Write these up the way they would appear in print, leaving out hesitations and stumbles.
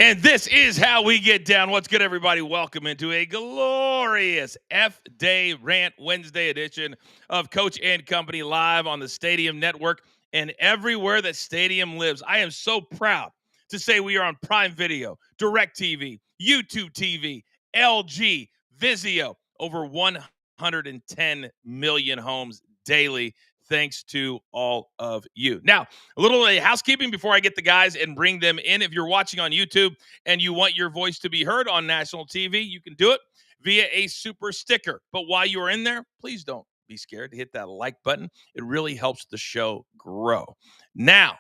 And this is how we get down. What's good, everybody? Welcome into a glorious F-Day Rant Wednesday edition of Coach and Company live on the Stadium Network and everywhere that Stadium lives. I am so proud to say we are on Prime Video, DirecTV, YouTube TV, LG, Vizio, over 110 million homes daily. Thanks to all of you. Now, a little housekeeping before I get the guys and bring them in. If you're watching on YouTube and you want your voice to be heard on national TV, you can do it via a super sticker. But while you're in there, please don't be scared to hit that like button. It really helps the show grow. Now,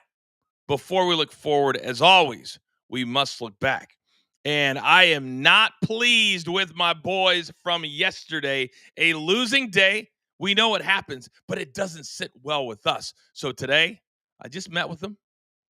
before we look forward, as always, we must look back. And I am not pleased with my boys from yesterday. A losing day. We know it happens, but it doesn't sit well with us. So today, I just met with them,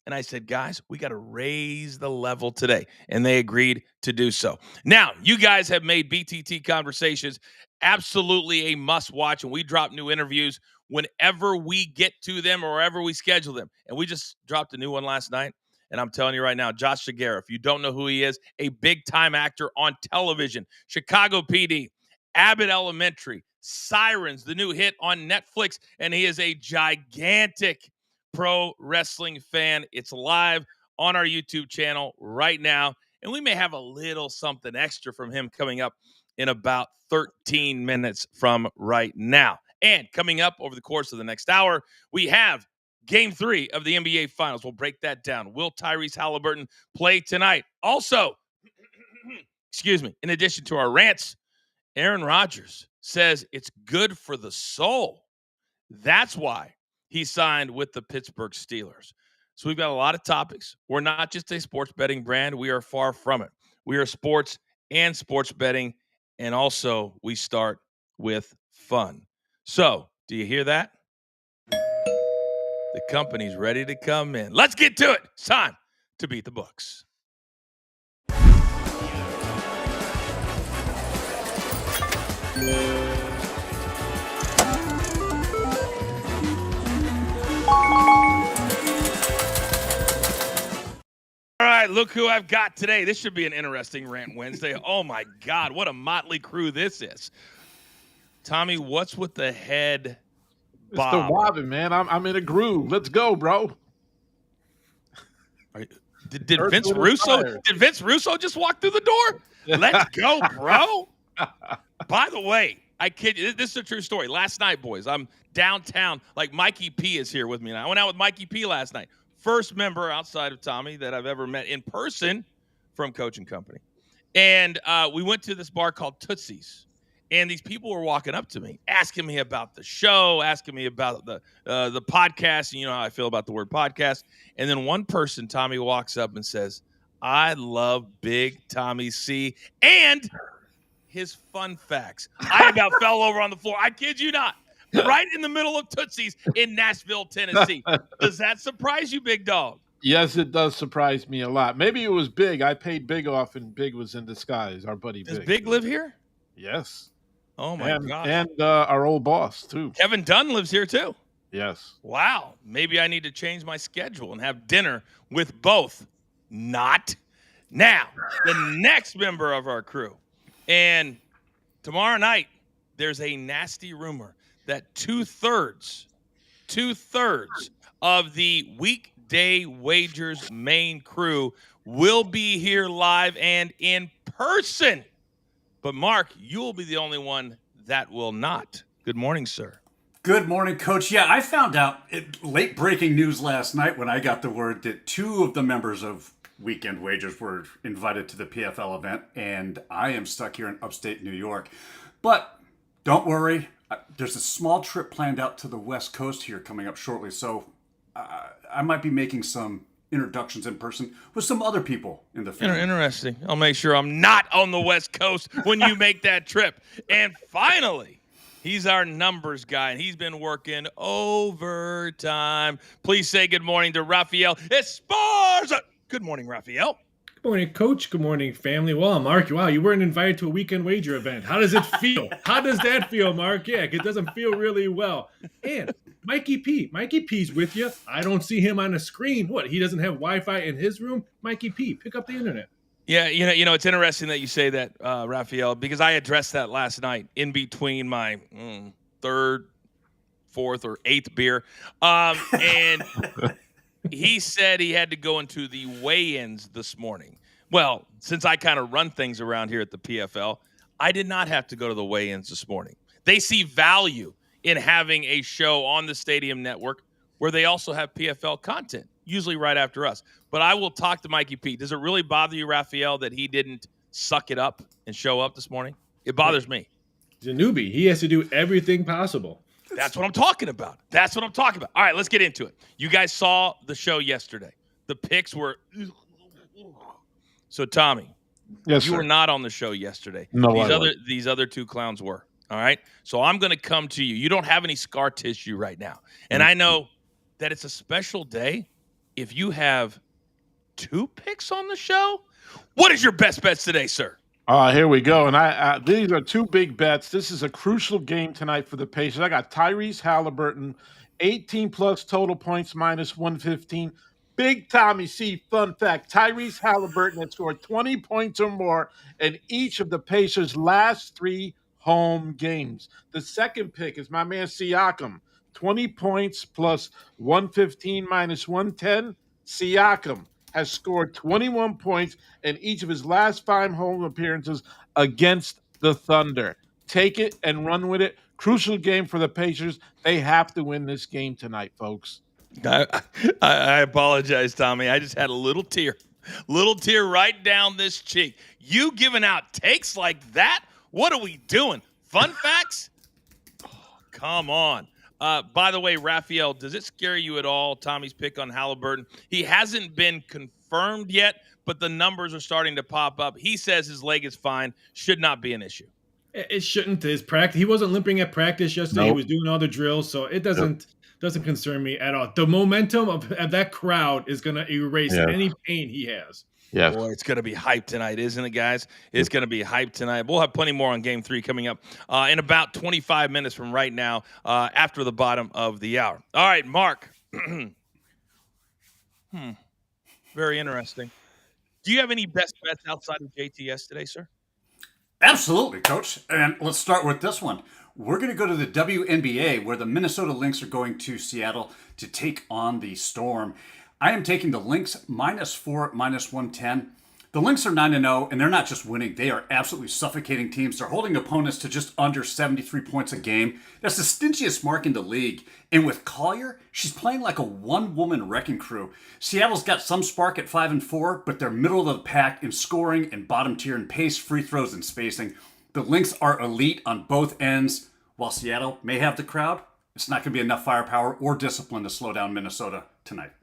and I said, guys, we got to raise the level today. And they agreed to do so. Now, you guys have made BTT Conversations absolutely a must-watch, and we drop new interviews whenever we get to them or wherever we schedule them. And we just dropped a new one last night. And I'm telling you right now, Josh Shigera, if you don't know who he is, a big-time actor on television, Chicago PD, Abbott Elementary, Sirens, the new hit on Netflix, and he is a gigantic pro wrestling fan. It's live on our YouTube channel right now, and we may have a little something extra from him coming up in about 13 minutes from right now. And coming up over the course of the next hour, we have Game 3 of the NBA Finals. We'll break that down. Will Tyrese Halliburton play tonight? Also, excuse me, in addition to our rants, Aaron Rodgers says it's good for the soul. That's why he signed with the Pittsburgh Steelers. So we've got a lot of topics. We're not just a sports betting brand. We are far from it. We are sports and sports betting. And also we start with fun. So do you hear that? The company's ready to come in. Let's get to it. It's time to beat the books. All right, look who I've got today. This should be an interesting Rant Wednesday. Oh, my God, what a motley crew this is. Tommy, what's with the head bob? It's the wobbin', man. I'm in a groove. Let's go, bro. Did Vince Russo just walk through the door? Let's go, bro. By the way, I kid you, this is a true story. Last night, boys, I'm downtown. Like Mikey P is here with me. And I went out with Mikey P last night. First member outside of Tommy that I've ever met in person from Coach and Company. And we went to this bar called Tootsie's. And these people were walking up to me, asking me about the show, asking me about the podcast. And you know how I feel about the word podcast. And then one person, Tommy, walks up and says, I love Big Tommy C and his fun facts. I about fell over on the floor. I kid you not. Right in the middle of Tootsie's in Nashville, Tennessee. Does that surprise you, big dog? Yes, it does surprise me a lot. Maybe it was Big. I paid Big off, and Big was in disguise. Our buddy Big. Does Big live here? Yes. Oh, my God. And our old boss, too. Kevin Dunn lives here, too. Yes. Wow. Maybe I need to change my schedule and have dinner with both. Not. Now, the next member of our crew. And tomorrow night, there's a nasty rumor that two-thirds of the Weekday Wagers main crew will be here live and in person. But, Mark, you'll be the only one that will not. Good morning, sir. Good morning, Coach. Yeah, I found out late breaking news last night when I got the word that two of the members of Weekend Wagers were invited to the PFL event, and I am stuck here in upstate New York. But don't worry, there's a small trip planned out to the West Coast here coming up shortly, so I might be making some introductions in person with some other people in the family. Interesting. I'll make sure I'm not on the West Coast when you make that trip. And finally, he's our numbers guy, and he's been working overtime. Please say good morning to Rafael Esparza. Good morning, Rafael. Good morning, Coach. Good morning, family. Well, Mark, wow, you weren't invited to a weekend wager event. How does it feel? How does that feel, Mark? Yeah, it doesn't feel really well. And Mikey P's with you. I don't see him on the screen. What, he doesn't have Wi-Fi in his room? Mikey P, pick up the internet. Yeah, it's interesting that you say that, Raphael, because I addressed that last night in between my third, fourth, or eighth beer. And he said he had to go into the weigh-ins this morning. Well, since I kind of run things around here at the PFL, I did not have to go to the weigh-ins this morning. They see value in having a show on the Stadium Network where they also have PFL content, usually right after us. But I will talk to Mikey P. Does it really bother you, Raphael, that he didn't suck it up and show up this morning? It bothers me. He's a newbie. He has to do everything possible. That's what I'm talking about. All right, let's get into it. You guys saw the show yesterday. The picks were so Tommy. Yes, you sir. were not on the show yesterday. No, these other two clowns were. All right. So I'm going to come to you. You don't have any scar tissue right now, and I know that it's a special day. If you have two picks on the show, what is your best bets today, sir? Here we go. And these are two big bets. This is a crucial game tonight for the Pacers. I got Tyrese Halliburton, 18 plus total points minus 115. Big Tommy C, fun fact, Tyrese Halliburton has scored 20 points or more in each of the Pacers' last 3 home games. The second pick is my man Siakam, 20 points plus 115 minus 110. Siakam has scored 21 points in each of his last 5 home appearances against the Thunder. Take it and run with it. Crucial game for the Pacers. They have to win this game tonight, folks. I apologize, Tommy. I just had a little tear right down this cheek. You giving out takes like that? What are we doing? Fun facts? Oh, come on. By the way, Raphael, does it scare you at all, Tommy's pick on Halliburton? He hasn't been confirmed yet, but the numbers are starting to pop up. He says his leg is fine, should not be an issue. It shouldn't. His practice. He wasn't limping at practice yesterday. Nope. He was doing all the drills, so it doesn't concern me at all. The momentum of that crowd is going to erase any pain he has. Yeah. Boy, it's going to be hype tonight, isn't it, guys? It's going to be hype tonight. We'll have plenty more on Game 3 coming up in about 25 minutes from right now after the bottom of the hour. All right, Mark. Very interesting. Do you have any best bets outside of JTS today, sir? Absolutely, Coach. And let's start with this one. We're going to go to the WNBA, where the Minnesota Lynx are going to Seattle to take on the Storm. I am taking the Lynx -4, -110. The Lynx are 9-0, and they're not just winning. They are absolutely suffocating teams. They're holding opponents to just under 73 points a game. That's the stingiest mark in the league. And with Collier, she's playing like a one-woman wrecking crew. Seattle's got some spark at 5-4, but they're middle of the pack in scoring and bottom tier in pace, free throws, and spacing. The Lynx are elite on both ends. While Seattle may have the crowd, it's not going to be enough firepower or discipline to slow down Minnesota tonight.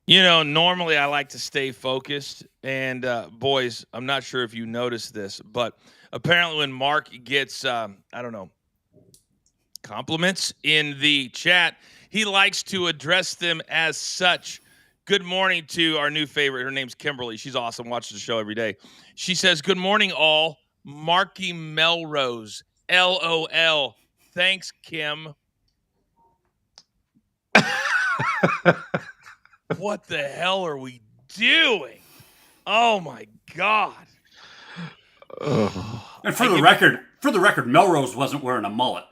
Normally I like to stay focused. And, boys, I'm not sure if you noticed this, but apparently when Mark gets, compliments in the chat, he likes to address them as such. Good morning to our new favorite. Her name's Kimberly. She's awesome. Watches the show every day. She says, good morning, all. Marky Melrose. LOL. Thanks, Kim. What the hell are we doing? Oh my God. And for the record, Melrose wasn't wearing a mullet.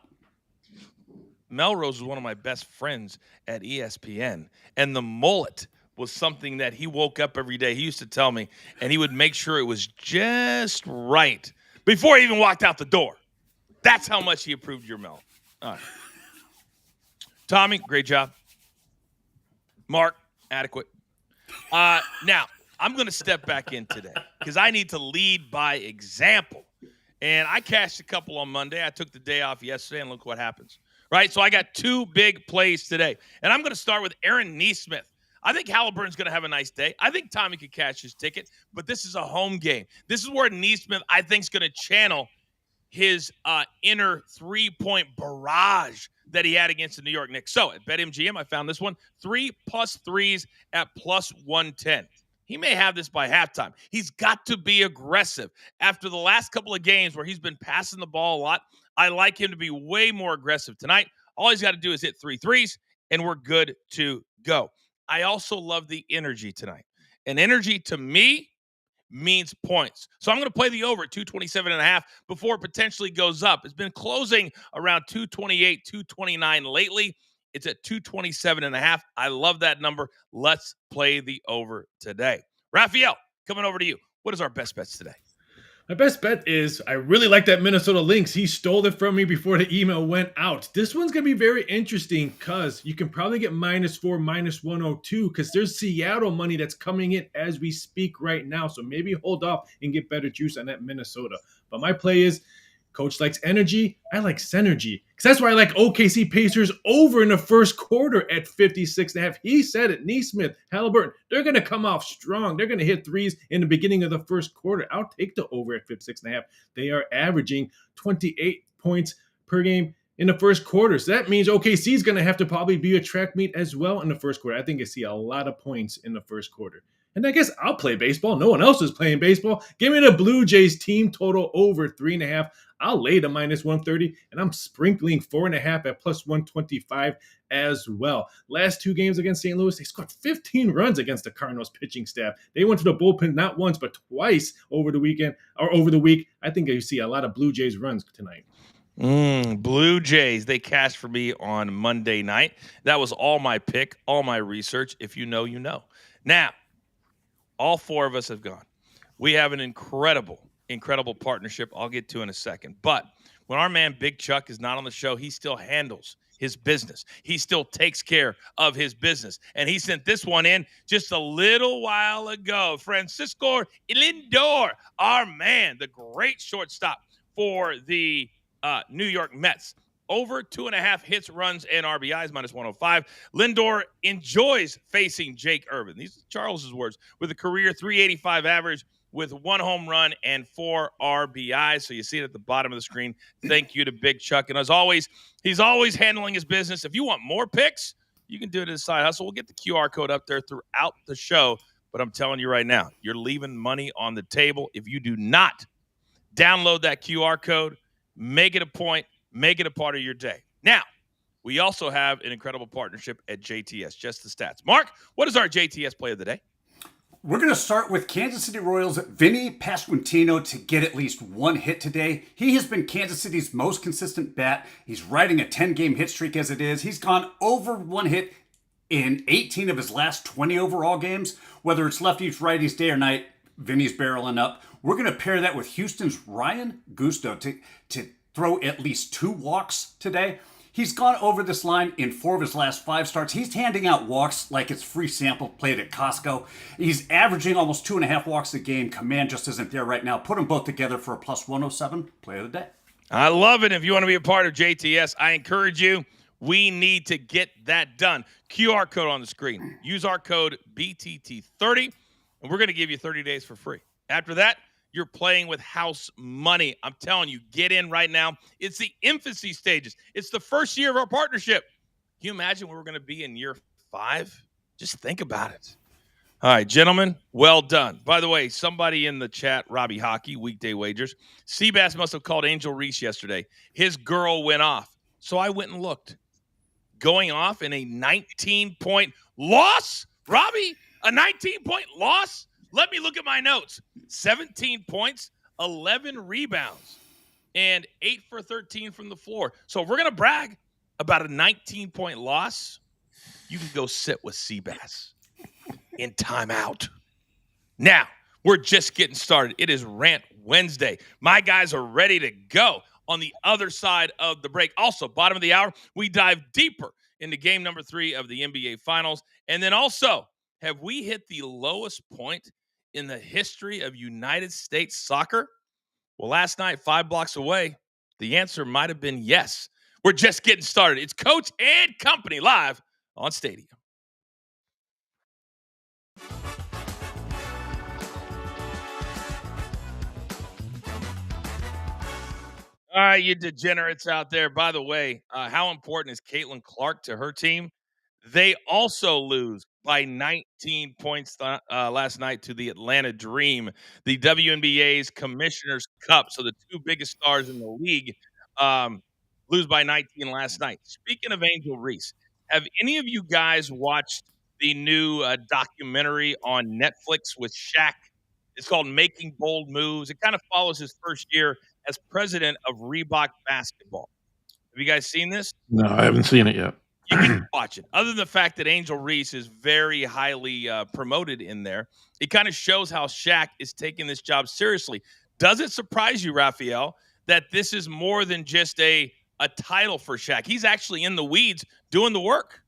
Melrose was one of my best friends at ESPN, and the mullet was something that he woke up every day. He used to tell me, and he would make sure it was just right before he even walked out the door. That's how much he approved your mullet. All right. Tommy, great job. Mark, adequate. Now, I'm going to step back in today because I need to lead by example. And I cashed a couple on Monday. I took the day off yesterday, and look what happens. Right? So I got 2 big plays today. And I'm going to start with Aaron Nesmith. I think Halliburton's going to have a nice day. I think Tommy could cash his ticket, but this is a home game. This is where Nesmith, I think, is going to channel his inner 3-point barrage that he had against the New York Knicks. So at BetMGM, I found this one, 3+3s at +110. He may have this by halftime. He's got to be aggressive. After the last couple of games where he's been passing the ball a lot, I like him to be way more aggressive tonight. All he's got to do is hit 3 threes, and we're good to go. I also love the energy tonight. And energy, to me, means points. So I'm going to play the over at 227.5 before it potentially goes up. It's been closing around 228, 229 lately. It's at 227.5. I love that number. Let's play the over today. Raphael, coming over to you. What is our best bets today? My best bet is I really like that Minnesota Lynx. He stole it from me before the email went out. This one's going to be very interesting because you can probably get -4, -102 because there's Seattle money that's coming in as we speak right now. So maybe hold off and get better juice on that Minnesota. But my play is Coach likes energy. I like synergy. Because that's why I like OKC Pacers over in the first quarter at 56.5. He said it. Neesmith, Halliburton, they're going to come off strong. They're going to hit threes in the beginning of the first quarter. I'll take the over at 56.5. They are averaging 28 points per game in the first quarter. So that means OKC is going to have to probably be a track meet as well in the first quarter. I think I see a lot of points in the first quarter. And I guess I'll play baseball. No one else is playing baseball. Give me the Blue Jays team total over 3.5. I'll lay the -130, and I'm sprinkling 4.5 at +125 as well. Last two games against St. Louis, they scored 15 runs against the Cardinals pitching staff. They went to the bullpen not once, but twice over the weekend or over the week. I think you see a lot of Blue Jays runs tonight. Blue Jays, they cashed for me on Monday night. That was all my pick, all my research. If you know, you know. Now, all four of us have gone. We have an incredible partnership I'll get to in a second. But when our man Big Chuck is not on the show, he still handles his business. He still takes care of his business. And he sent this one in just a little while ago. Francisco Lindor, our man, the great shortstop for the New York Mets. Over 2.5 hits, runs, and RBIs, -105. Lindor enjoys facing Jake Irvin. These are Charles's words. With a career .385 average with 1 home run and 4 RBIs. So you see it at the bottom of the screen. Thank you to Big Chuck. And as always, he's always handling his business. If you want more picks, you can do it as a side hustle. We'll get the QR code up there throughout the show. But I'm telling you right now, you're leaving money on the table if you do not download that QR code, make it a point, make it a part of your day. Now, we also have an incredible partnership at JTS, Just the Stats. Mark, what is our JTS play of the day? We're going to start with Kansas City Royals' Vinny Pasquantino to get at least 1 hit today. He has been Kansas City's most consistent bat. He's riding a 10-game hit streak as it is. He's gone over 1 hit in 18 of his last 20 overall games. Whether it's lefties, righties, day or night, Vinny's barreling up. We're going to pair that with Houston's Ryan Gusto to throw at least 2 walks today. He's gone over this line in 4 of his last 5 starts. He's handing out walks like it's free sample played at Costco. He's averaging almost 2.5 walks a game. Command just isn't there right now. Put them both together for a +107 play of the day. I love it. If you want to be a part of JTS, I encourage you. We need to get that done. QR code on the screen. Use our code BTT30, and we're going to give you 30 days for free. After that, you're playing with house money. I'm telling you, get in right now. It's the infancy stages. It's the first year of our partnership. Can you imagine where we're going to be in year 5? Just think about it. All right, gentlemen, well done. By the way, somebody in the chat, Robbie Hockey, Weekday Wagers, Seabass must have called Angel Reese yesterday. His girl went off. So I went and looked. Going off in a 19-point loss? Robbie, a 19-point loss? Let me look at my notes. 17 points, 11 rebounds, and 8 for 13 from the floor. So if we're going to brag about a 19-point loss, you can go sit with Seabass in timeout. Now, we're just getting started. It is Rant Wednesday. My guys are ready to go on the other side of the break. Also, bottom of the hour, we dive deeper into game number 3 of the NBA Finals. And then also, have we hit the lowest point in the history of United States soccer? Well, last night, 5 blocks away, the answer might have been yes. We're just getting started. It's Coach and Company live on Stadium. All right, you degenerates out there. By the way, how important is Caitlin Clark to her team? They also lose by 19 points last night to the Atlanta Dream, the WNBA's Commissioner's Cup. So the 2 biggest stars in the league lose by 19 last night. Speaking of Angel Reese, have any of you guys watched the new documentary on Netflix with Shaq? It's called Making Bold Moves. It kind of follows his first year as president of Reebok Basketball. Have you guys seen this? No, I haven't seen it yet. You can watch it. Other than the fact that Angel Reese is very highly promoted in there, it kind of shows how Shaq is taking this job seriously. Does it surprise you, Raphael, that this is more than just a title for Shaq? He's actually in the weeds doing the work.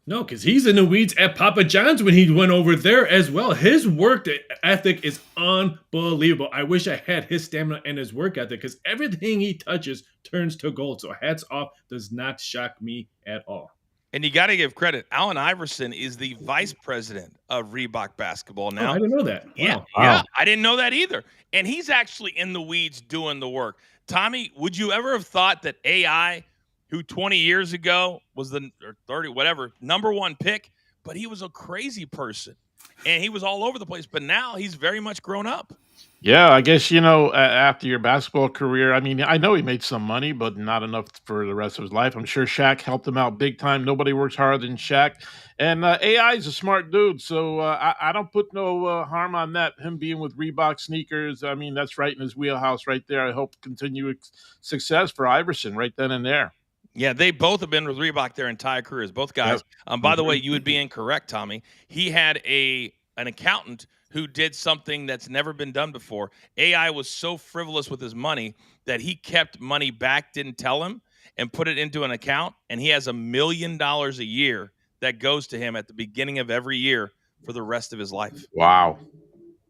No, because he's in the weeds at Papa John's when he went over there as well. His work ethic is unbelievable. I wish I had his stamina and his work ethic because everything he touches turns to gold. So hats off, does not shock me at all. And you got to give credit. Allen Iverson is the vice president of Reebok Basketball now. Oh, I didn't know that. Wow. Yeah, I didn't know that either. And he's actually in the weeds doing the work. Tommy, would you ever have thought that AI, who 20 years ago was or 30, whatever, number one pick, but he was a crazy person and he was all over the place. But now he's very much grown up. Yeah, I guess, after your basketball career, I mean, I know he made some money, but not enough for the rest of his life. I'm sure Shaq helped him out big time. Nobody works harder than Shaq. And AI is a smart dude, so I don't put no harm on that, him being with Reebok sneakers. I mean, that's right in his wheelhouse right there. I hope continued success for Iverson right then and there. Yeah, they both have been with Reebok their entire careers, both guys. Yep. By the way, you would be incorrect, Tommy. He had an accountant who did something that's never been done before. AI was so frivolous with his money that he kept money back, didn't tell him, and put it into an account, and he has $1 million a year that goes to him at the beginning of every year for the rest of his life. Wow.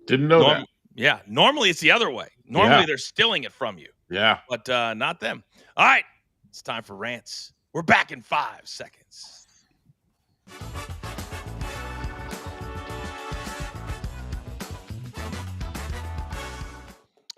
Didn't know that. Yeah, normally it's the other way. Normally they're stealing it from you. Yeah. But not them. All right, it's time for rants. We're back in 5 seconds.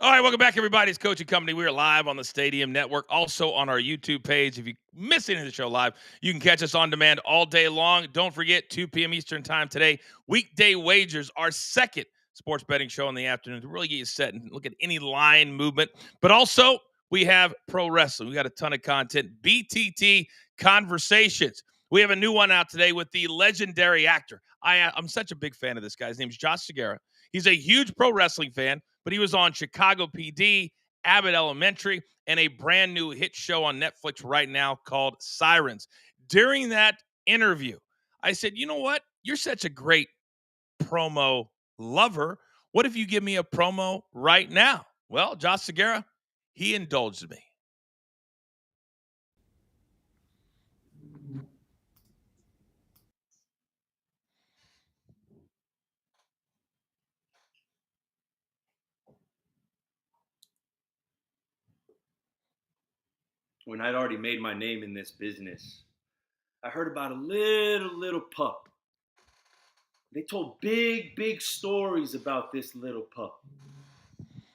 All right, welcome back, everybody. It's Coach and Company. We are live on the Stadium Network, also on our YouTube page. If you miss any of the show live, you can catch us on demand all day long. Don't forget, 2 p.m. Eastern time today, Weekday Wagers, our second sports betting show in the afternoon to really get you set and look at any line movement. But also, we have pro wrestling. We got a ton of content. BTT Conversations. We have a new one out today with the legendary actor. I'm such a big fan of this guy. His name is Josh Segura. He's a huge pro wrestling fan, but he was on Chicago PD, Abbott Elementary, and a brand new hit show on Netflix right now called Sirens. During that interview, I said, you know what? You're such a great promo lover. What if you give me a promo right now? Well, Josh Segura, he indulged me. When I'd already made my name in this business, I heard about a little pup. They told big stories about this little pup.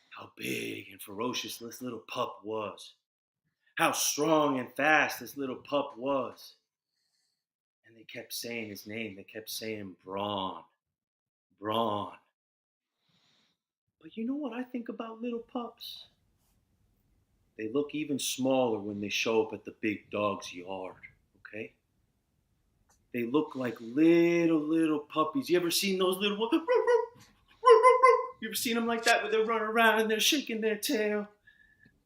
How big and ferocious this little pup was. How strong and fast this little pup was. And they kept saying his name. They kept saying Braun. Braun. But you know what I think about little pups? They look even smaller when they show up at the big dog's yard, okay? They look like little puppies. You ever seen those little ones? You ever seen them like that where they're running around and they're shaking their tail?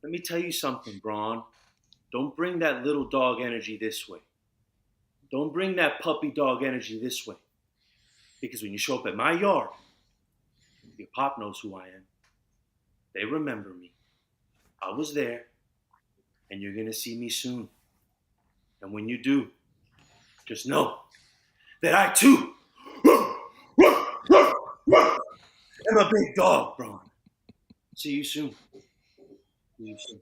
Let me tell you something, Braun. Don't bring that little dog energy this way. Don't bring that puppy dog energy this way. Because when you show up at my yard, your pop knows who I am. They remember me. I was there, and you're going to see me soon. And when you do, just know that I, too, am a big dog, Braun. See you soon. See you soon.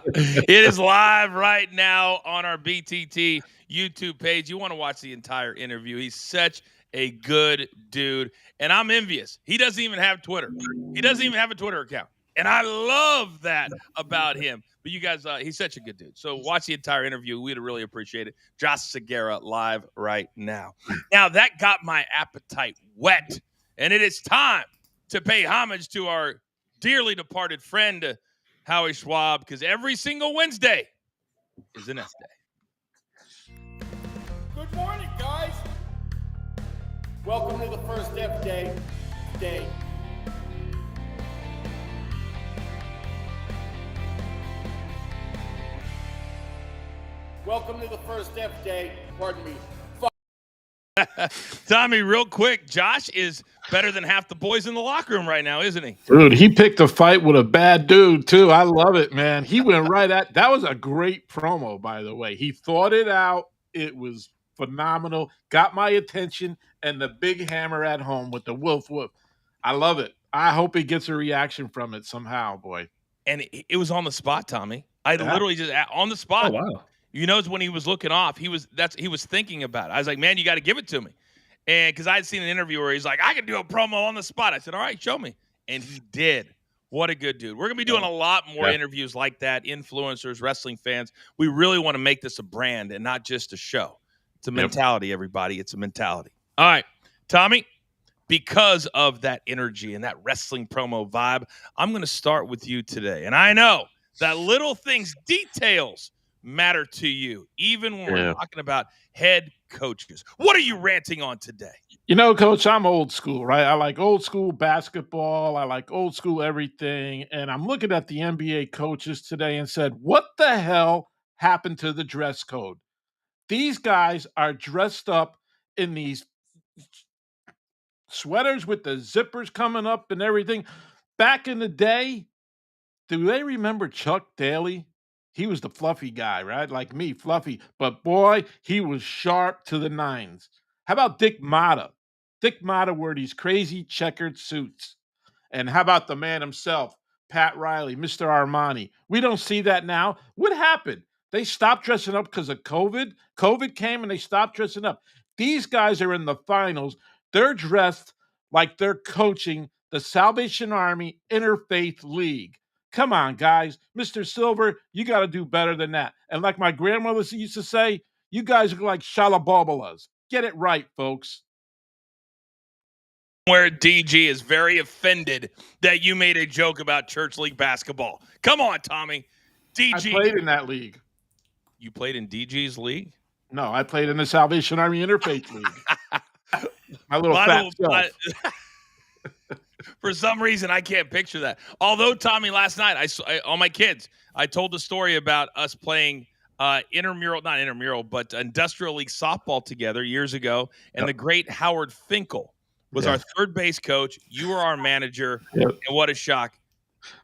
It is live right now on our BTT YouTube page. You want to watch the entire interview. He's such a good dude, and I'm envious. He doesn't even have Twitter. He doesn't even have a Twitter account, and I love that about him. But you guys, he's such a good dude. So watch the entire interview. We'd really appreciate it. Josh Segura live right now. Now, that got my appetite wet, and it is time to pay homage to our dearly departed friend, Howie Schwab, because every single Wednesday is an S Day. Good morning, guys. Welcome to the first F day. Welcome to the first F day. Pardon me. Tommy, real quick, Josh is better than half the boys in the locker room right now, isn't he? Dude, he picked a fight with a bad dude, too. I love it, man. He went right at – that was a great promo, by the way. He thought it out. It was phenomenal. Got my attention, and the big hammer at home with the woof woof. I love it. I hope he gets a reaction from it somehow, boy. And it was on the spot, Tommy. I Yeah. literally just on the spot. Oh, wow. You know, when he was looking off, he was thinking about it. I was like, man, you got to give it to me. And because I'd seen an interview where he's like, I can do a promo on the spot. I said, all right, show me. And he did. What a good dude. We're going to be doing a lot more interviews like that, influencers, wrestling fans. We really want to make this a brand and not just a show. It's a mentality, everybody. It's a mentality. All right, Tommy, because of that energy and that wrestling promo vibe, I'm going to start with you today. And I know that little things, details, matter to you, even when we're talking about head coaches. What are you ranting on today? You know, Coach, I'm old school, right? I like old school basketball. I like old school everything. And I'm looking at the NBA coaches today and said, what the hell happened to the dress code? These guys are dressed up in these sweaters with the zippers coming up and everything. Back in the day, do they remember Chuck Daly? He was the fluffy guy, right? Like me, fluffy. But boy, he was sharp to the nines. How about Dick Motta? Dick Motta wore these crazy checkered suits. And how about the man himself, Pat Riley, Mr. Armani? We don't see that now. What happened? They stopped dressing up because of COVID. COVID came and they stopped dressing up. These guys are in the finals. They're dressed like they're coaching the Salvation Army Interfaith League. Come on, guys. Mr. Silver, you got to do better than that. And like my grandmother used to say, you guys look like shalabobolas. Get it right, folks. Where DG is very offended that you made a joke about church league basketball. Come on, Tommy. DG. I played in that league. You played in DG's league? No, I played in the Salvation Army Interfaith League. My little fat self. For some reason, I can't picture that. Although, Tommy, last night, on my kids, I told the story about us playing not intramural, but industrial league softball together years ago. And the great Howard Finkel was our third base coach. You were our manager. And what a shock.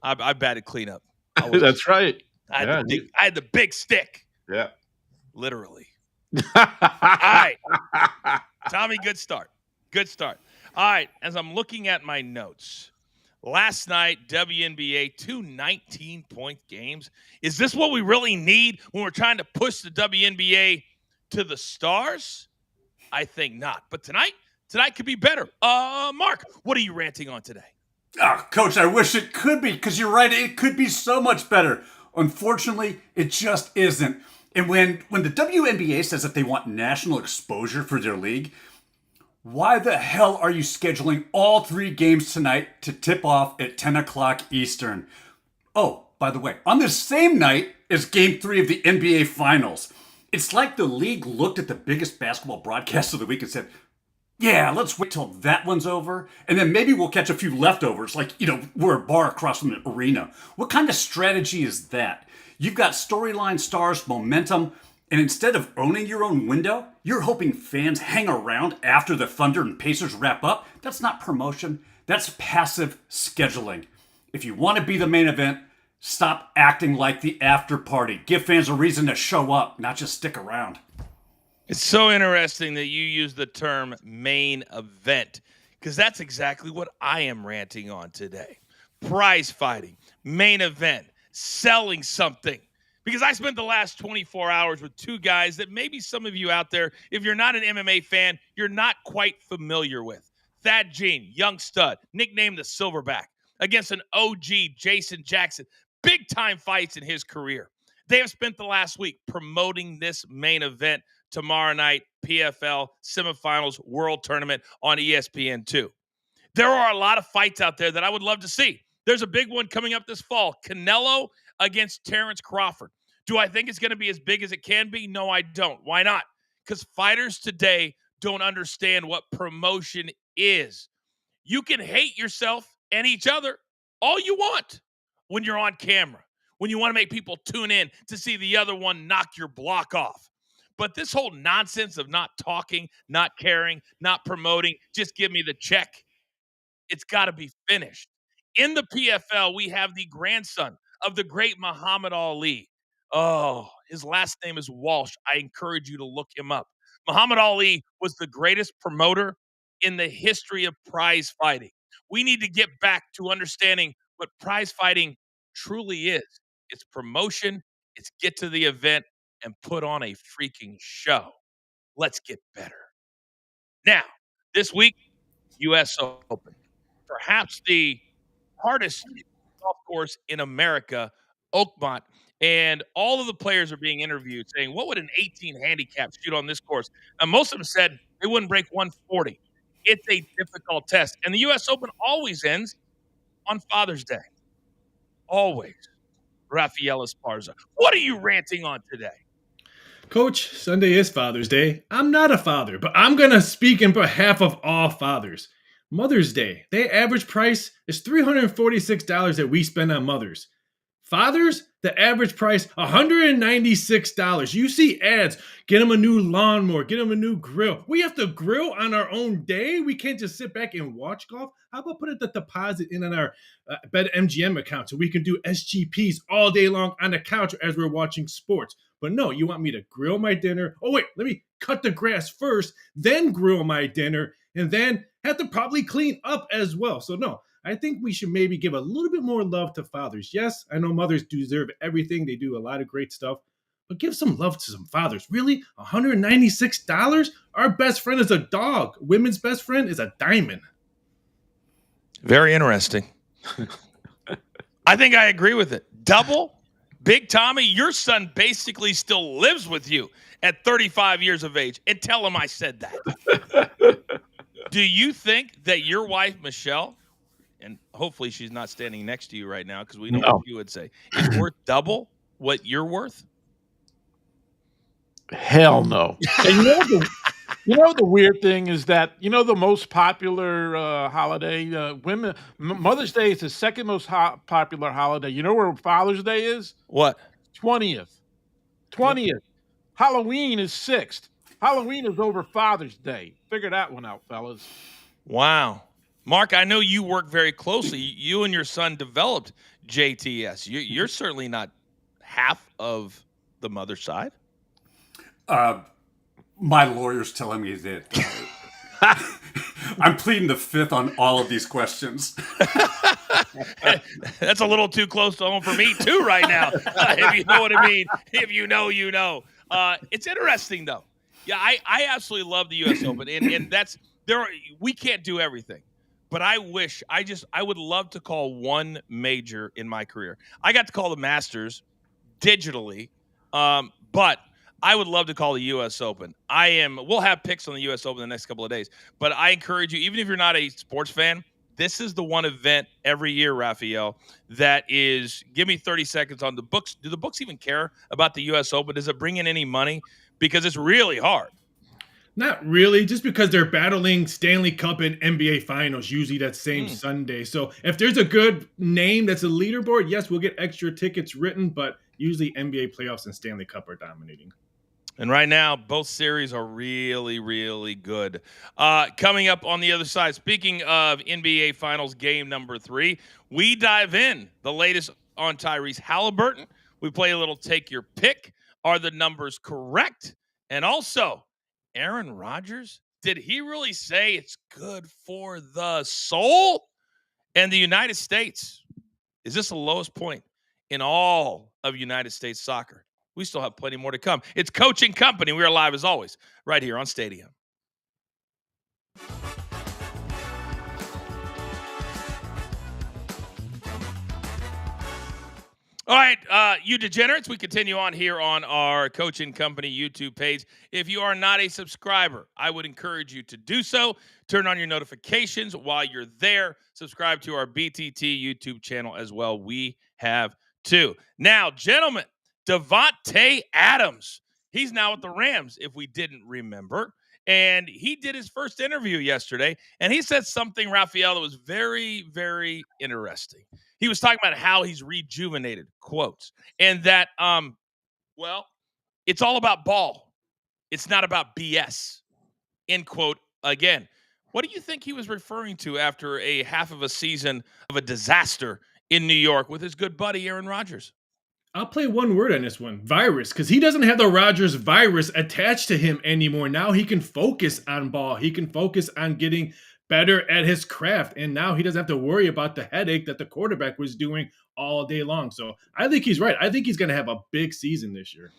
I batted cleanup. That's right. I had the big stick. Yeah. Literally. All right. Tommy, good start. Good start. All right. As I'm looking at my notes, last night, WNBA, 2 19-point games. Is this what we really need when we're trying to push the WNBA to the stars? I think not. But tonight could be better. Mark, what are you ranting on today? Oh, Coach, I wish it could be, because you're right. It could be so much better. Unfortunately, it just isn't. And when the WNBA says that they want national exposure for their league, why the hell are you scheduling all 3 games tonight to tip off at 10 o'clock Eastern? Oh, by the way, on the same night as Game 3 of the NBA Finals. It's like the league looked at the biggest basketball broadcast of the week and said, yeah, let's wait till that one's over, and then maybe we'll catch a few leftovers, like, we're a bar across from the arena. What kind of strategy is that? You've got storyline, stars, momentum, and instead of owning your own window, you're hoping fans hang around after the Thunder and Pacers wrap up? That's not promotion. That's passive scheduling. If you want to be the main event, stop acting like the after party. Give fans a reason to show up, not just stick around. It's so interesting that you use the term main event, because that's exactly what I am ranting on today. Prize fighting, main event, selling something. Because I spent the last 24 hours with 2 guys that maybe some of you out there, if you're not an MMA fan, you're not quite familiar with. Thad Gene, young stud, nicknamed the Silverback, against an OG, Jason Jackson. Big-time fights in his career. They have spent the last week promoting this main event tomorrow night, PFL semifinals world tournament on ESPN2. There are a lot of fights out there that I would love to see. There's a big one coming up this fall, Canelo against Terrence Crawford. Do I think it's going to be as big as it can be? No, I don't. Why not? Because fighters today don't understand what promotion is. You can hate yourself and each other all you want when you're on camera, when you want to make people tune in to see the other one knock your block off. But this whole nonsense of not talking, not caring, not promoting, just give me the check, it's got to be finished. In the PFL, we have the grandson of the great Muhammad Ali. Oh, his last name is Walsh. I encourage you to look him up. Muhammad Ali was the greatest promoter in the history of prize fighting. We need to get back to understanding what prize fighting truly is. It's promotion, it's get to the event and put on a freaking show. Let's get better. Now, this week, US Open. Perhaps the hardest golf course in America, Oakmont, and all of the players are being interviewed saying, what would an 18 handicap shoot on this course? And most of them said they wouldn't break 140. It's a difficult test. And the U.S. Open always ends on Father's Day. Always. Rafael Esparza. What are you ranting on today? Coach, Sunday is Father's Day. I'm not a father, but I'm going to speak in behalf of all fathers. Mother's Day, the average price is $346 that we spend on mothers. Fathers, the average price, $196. You see ads, get them a new lawnmower, get them a new grill. We have to grill on our own day? We can't just sit back and watch golf? How about put the deposit in on our BetMGM account so we can do SGPs all day long on the couch as we're watching sports? But no, you want me to grill my dinner? Oh, wait, let me cut the grass first, then grill my dinner, and then have to probably clean up as well. So no, I think we should maybe give a little bit more love to fathers. Yes, I know mothers deserve everything. They do a lot of great stuff. But give some love to some fathers. Really? $196? Our best friend is a dog. Women's best friend is a diamond. Very interesting. I think I agree with it. Double? Big Tommy, your son basically still lives with you at 35 years of age. And tell him I said that. Do you think that your wife, Michelle, and hopefully she's not standing next to you right now because we know what you would say, is worth double what you're worth? Hell no. And you know the weird thing is that, the most popular holiday, Mother's Day is the second most popular holiday. You know where Father's Day is? What? 20th. Halloween is 6th. Halloween is over Father's Day. Figure that one out, fellas. Wow. Mark, I know you work very closely. You and your son developed JTS. You're certainly not half of the mother side. My lawyer's telling me that I'm pleading the fifth on all of these questions. That's a little too close to home for me too right now. If you know what I mean. If you know, you know. It's interesting though. Yeah, I absolutely love the U.S. Open, and we can't do everything. But I would love to call one major in my career. I got to call the Masters digitally, but I would love to call the U.S. Open. We'll have picks on the U.S. Open the next couple of days, but I encourage you, even if you're not a sports fan, this is the one event every year, Rafael, that is, give me 30 seconds on the books. Do the books even care about the U.S. Open? Does it bring in any money? Because it's really hard. Not really, just because they're battling Stanley Cup and NBA Finals usually that same Sunday. So if there's a good name that's a leaderboard, yes, we'll get extra tickets written, but usually NBA playoffs and Stanley Cup are dominating. And right now, both series are really, really good. Coming up on the other side, speaking of NBA Finals game number 3, we dive in the latest on Tyrese Halliburton. We play a little take your pick. Are the numbers correct? And also, Aaron Rodgers, did he really say it's good for the soul? And the United States, is this the lowest point in all of United States soccer? We still have plenty more to come. It's Coaching Company. We are live as always, right here on Stadium. All right, you degenerates, we continue on here on our Coaching Company YouTube page. If you are not a subscriber, I would encourage you to do so. Turn on your notifications while you're there. Subscribe to our BTT YouTube channel as well. We have two. Now, gentlemen, Davante Adams, he's now with the Rams, if we didn't remember. And he did his first interview yesterday, and he said something, Raphael, that was very, very interesting. He was talking about how he's rejuvenated, quotes, and that, well, it's all about ball. It's not about BS, end quote, again. What do you think he was referring to after a half of a season of a disaster in New York with his good buddy Aaron Rodgers? I'll play one word on this one, virus, because he doesn't have the Rodgers virus attached to him anymore. Now he can focus on ball. He can focus on getting better at his craft. And now he doesn't have to worry about the headache that the quarterback was doing all day long. So I think he's right. I think he's going to have a big season this year.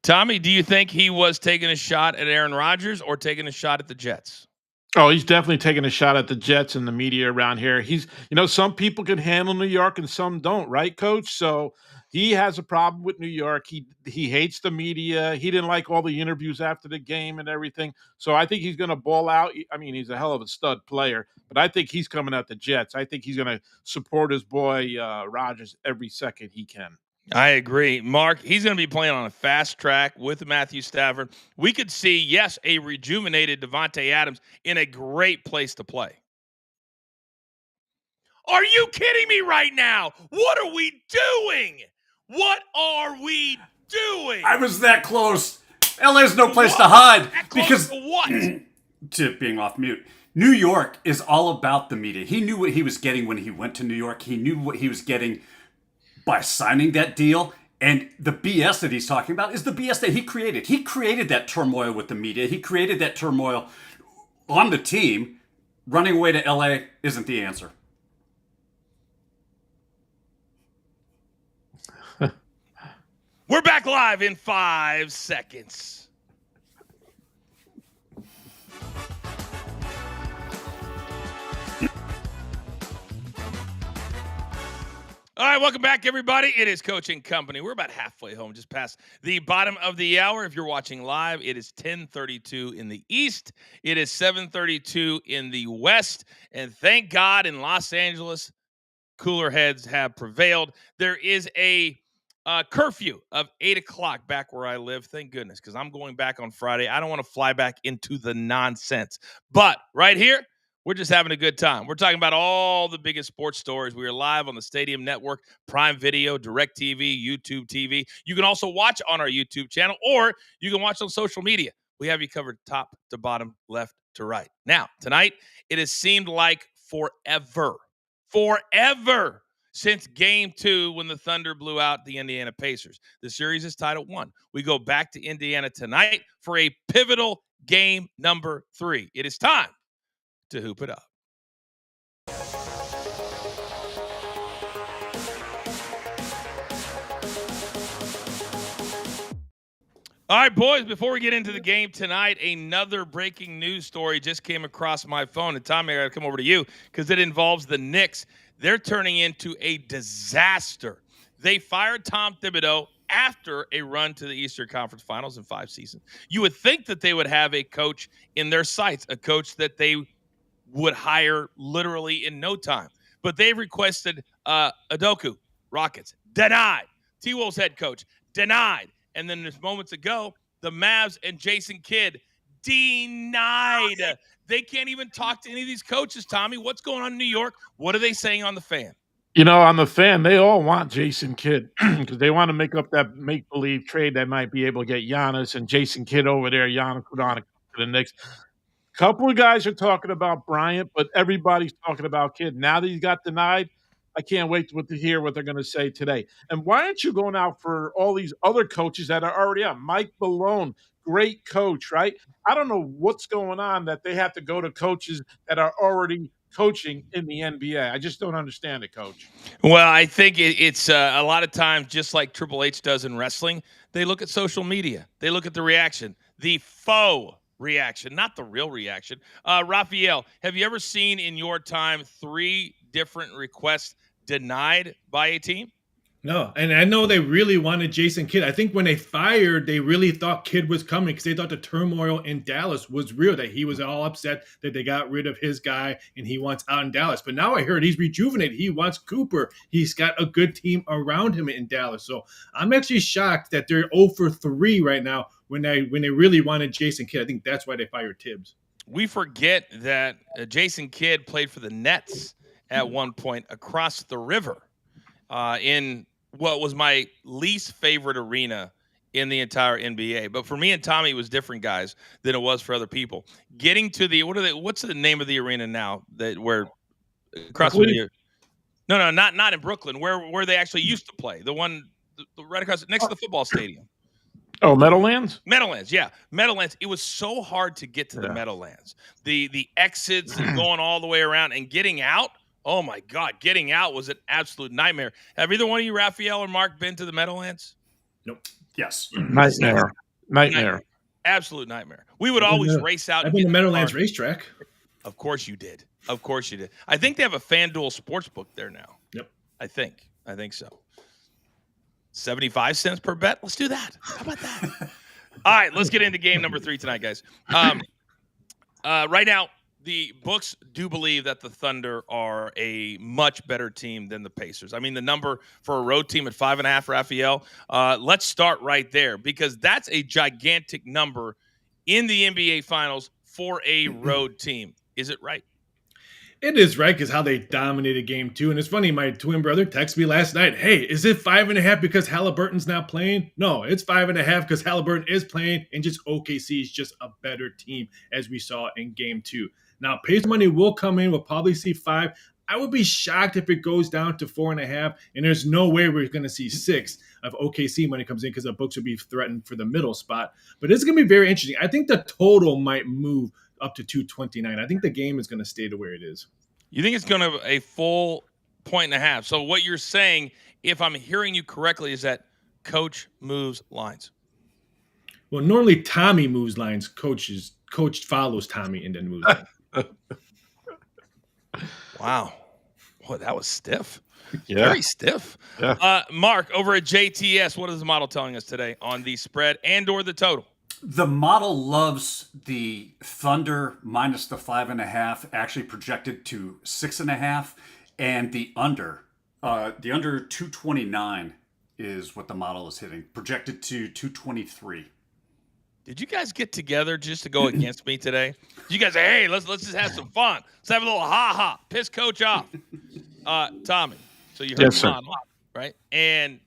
Tommy, do you think he was taking a shot at Aaron Rodgers or taking a shot at the Jets? Oh, he's definitely taking a shot at the Jets and the media around here. He's, some people can handle New York and some don't, right, Coach? So he has a problem with New York. He hates the media. He didn't like all the interviews after the game and everything. So I think he's going to ball out. I mean, he's a hell of a stud player, but I think he's coming at the Jets. I think he's going to support his boy Rodgers every second he can. I agree. Mark, he's going to be playing on a fast track with Matthew Stafford. We could see, yes, a rejuvenated Devontae Adams in a great place to play. Are you kidding me right now? What are we doing? What are we doing? I was that close. LA's no place to hide. That close Because to what? to being off mute. New York is all about the media. He knew what he was getting when he went to New York. He knew what he was getting by signing that deal. And the BS that he's talking about is the BS that he created. He created that turmoil with the media. He created that turmoil on the team. Running away to LA isn't the answer. We're back live in 5 seconds. All right, welcome back, everybody. It is Coach and Company. We're about halfway home, just past the bottom of the hour. If you're watching live, it is 10:32 in the East. It is 7:32 in the West. And thank God in Los Angeles, cooler heads have prevailed. There is a curfew of 8 o'clock back where I live. Thank goodness, because I'm going back on Friday. I don't want to fly back into the nonsense. But right here, we're just having a good time. We're talking about all the biggest sports stories. We are live on the Stadium Network, Prime Video, Direct TV, YouTube TV. You can also watch on our YouTube channel, or you can watch on social media. We have you covered top to bottom, left to right. Now, tonight, it has seemed like forever since Game 2 when the Thunder blew out the Indiana Pacers. The series is tied at 1. We go back to Indiana tonight for a pivotal game number 3. It is time to hoop it up. All right, boys, before we get into the game tonight, another breaking news story just came across my phone. And Tommy, I got to come over to you because it involves the Knicks. They're turning into a disaster. They fired Tom Thibodeau after a run to the Eastern Conference Finals in 5 seasons. You would think that they would have a coach in their sights, a coach that they would hire literally in no time. But they've requested Udoka, Rockets, denied. T-Wolves head coach, denied. And then just moments ago, the Mavs and Jason Kidd, denied. They can't even talk to any of these coaches, Tommy. What's going on in New York? What are they saying on the fan? On the fan, they all want Jason Kidd because they want to make up that make-believe trade that might be able to get Giannis and Jason Kidd over there. Giannis put on to the Knicks. Couple of guys are talking about Bryant, but everybody's talking about Kidd. Now that he got denied, I can't wait to hear what they're going to say today. And why aren't you going out for all these other coaches that are already out? Mike Malone, great coach, right? I don't know what's going on that they have to go to coaches that are already coaching in the NBA. I just don't understand it, Coach. Well, I think it's a lot of times, just like Triple H does in wrestling, they look at social media. They look at the reaction, the faux reaction, not the real reaction. Raphael, have you ever seen in your time 3 different requests denied by a team? No, and I know they really wanted Jason Kidd. I think when they fired, they really thought Kidd was coming because they thought the turmoil in Dallas was real, that he was all upset that they got rid of his guy and he wants out in Dallas. But now I heard he's rejuvenated. He wants Cooper. He's got a good team around him in Dallas. So I'm actually shocked that they're 0 for 3 right now when they really wanted Jason Kidd. I think that's why they fired Tibbs. We forget that Jason Kidd played for the Nets at one point across the river in what was my least favorite arena in the entire NBA. But for me and Tommy, it was different, guys, than it was for other people. Getting to the what's the name of the arena now that where across from you? No, not in Brooklyn, where they actually used to play. The one right across next to the football stadium. Oh, Meadowlands? Meadowlands, yeah. Meadowlands. It was so hard to get to the Meadowlands. The exits and going all the way around and getting out. Oh, my God. Getting out was an absolute nightmare. Have either one of you, Raphael or Mark, been to the Meadowlands? Nope. Yes. Nightmare. Absolute nightmare. We would always race out. I've been to Meadowlands racetrack. Of course you did. I think they have a FanDuel sportsbook there now. Yep. I think so. 75 cents per bet. Let's do that. How about that? All right, let's get into game number 3 tonight, guys. Right now, the books do believe that the Thunder are a much better team than the Pacers. I mean, the number for a road team at 5.5, Raphael, let's start right there because that's a gigantic number in the NBA Finals for a road team. Is it right? It is right because how they dominated game 2. And it's funny, my twin brother texted me last night, hey, is it 5.5 because Halliburton's not playing? No, it's 5.5 because Halliburton is playing and just OKC is just a better team as we saw in game 2. Now, Pace money will come in. We'll probably see 5. I would be shocked if it goes down to 4.5, and there's no way we're going to see 6 of OKC money comes in because the books would be threatened for the middle spot. But it's going to be very interesting. I think the total might move up to 229. I think the game is going to stay to where it is. You think it's going to a full 1.5? So what you're saying, if I'm hearing you correctly, is that Coach moves lines. Well, normally Tommy moves lines. Coach follows Tommy and then moves lines. Wow. Boy, that was stiff. Yeah. Very stiff. Yeah. Mark, over at JTS, what is the model telling us today on the spread and or the total? The model loves the Thunder minus the 5.5, actually projected to 6.5, and the under 229 is what the model is hitting, projected to 223. Did you guys get together just to go against me today? You guys say, hey, let's just have some fun. Let's have a little ha-ha. Piss Coach off. Tommy, so you heard Yes, the sir. model, right? And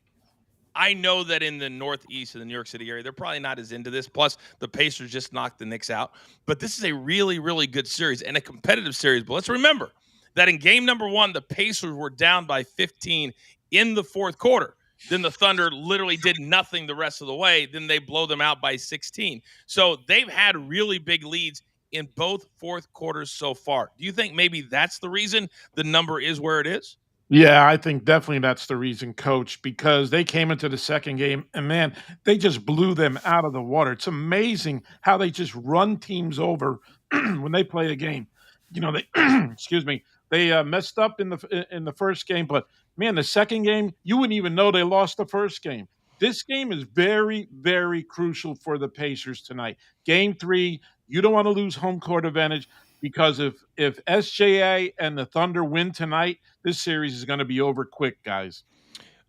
I know that in the Northeast of the New York City area, they're probably not as into this. Plus, the Pacers just knocked the Knicks out. But this is a really, really good series and a competitive series. But let's remember that in game number 1, the Pacers were down by 15 in the fourth quarter. Then the Thunder literally did nothing the rest of the way. Then they blow them out by 16. So they've had really big leads in both fourth quarters so far. Do you think maybe that's the reason the number is where it is? Yeah, I think definitely that's the reason, Coach, because they came into the second game and, man, they just blew them out of the water. It's amazing how they just run teams over when they play a game. You know, they excuse me, they messed up in the first game, but, man, the second game, you wouldn't even know they lost the first game. This game is very, very crucial for the Pacers tonight. Game 3, you don't want to lose home court advantage. Because if SJA and the Thunder win tonight, this series is going to be over quick, guys.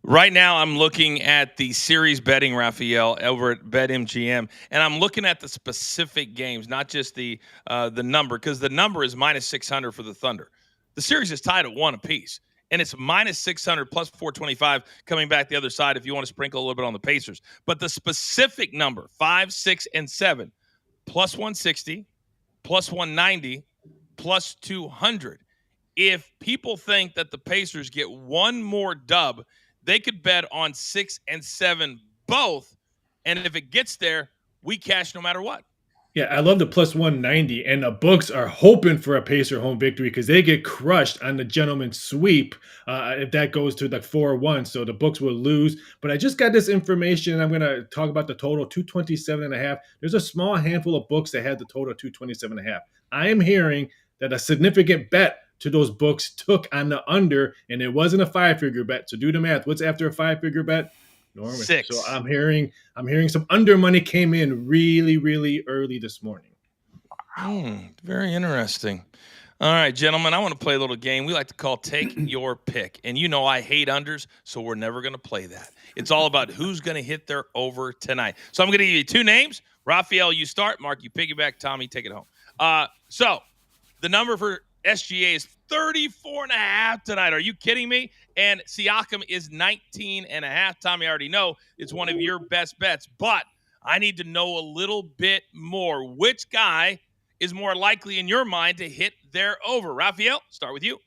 Right now, I'm looking at the series betting, Raphael, over at BetMGM, and I'm looking at the specific games, not just the number, because the number is minus 600 for the Thunder. The series is tied at 1 apiece, and it's minus 600 plus 425 coming back the other side if you want to sprinkle a little bit on the Pacers. But the specific number, 5, 6, and 7, plus 160, plus 190, plus 200. If people think that the Pacers get one more dub, they could bet on 6 and 7 both. And if it gets there, we cash no matter what. Yeah, I love the plus 190. And the books are hoping for a Pacer home victory because they get crushed on the gentleman's sweep if that goes to like 4-1. So the books will lose. But I just got this information, and I'm going to talk about the total, 227.5. There's a small handful of books that had the total 227.5. I am hearing that a significant bet to those books took on the under, and it wasn't a 5-figure bet. So do the math. What's after a 5-figure bet? Norman. 6. So I'm hearing some under money came in really, really early this morning. Very interesting. All right, gentlemen, I want to play a little game we like to call Take Your Pick. And you know I hate unders, so we're never going to play that. It's all about who's going to hit their over tonight. So I'm going to give you 2 names. Raphael, you start. Mark, you piggyback. Tommy, take it home. So the number for SGA is 34.5 tonight. Are you kidding me? And Siakam is 19.5. Tommy, I already know it's one of your best bets, but I need to know a little bit more. Which guy is more likely in your mind to hit their over? Raphael, start with you.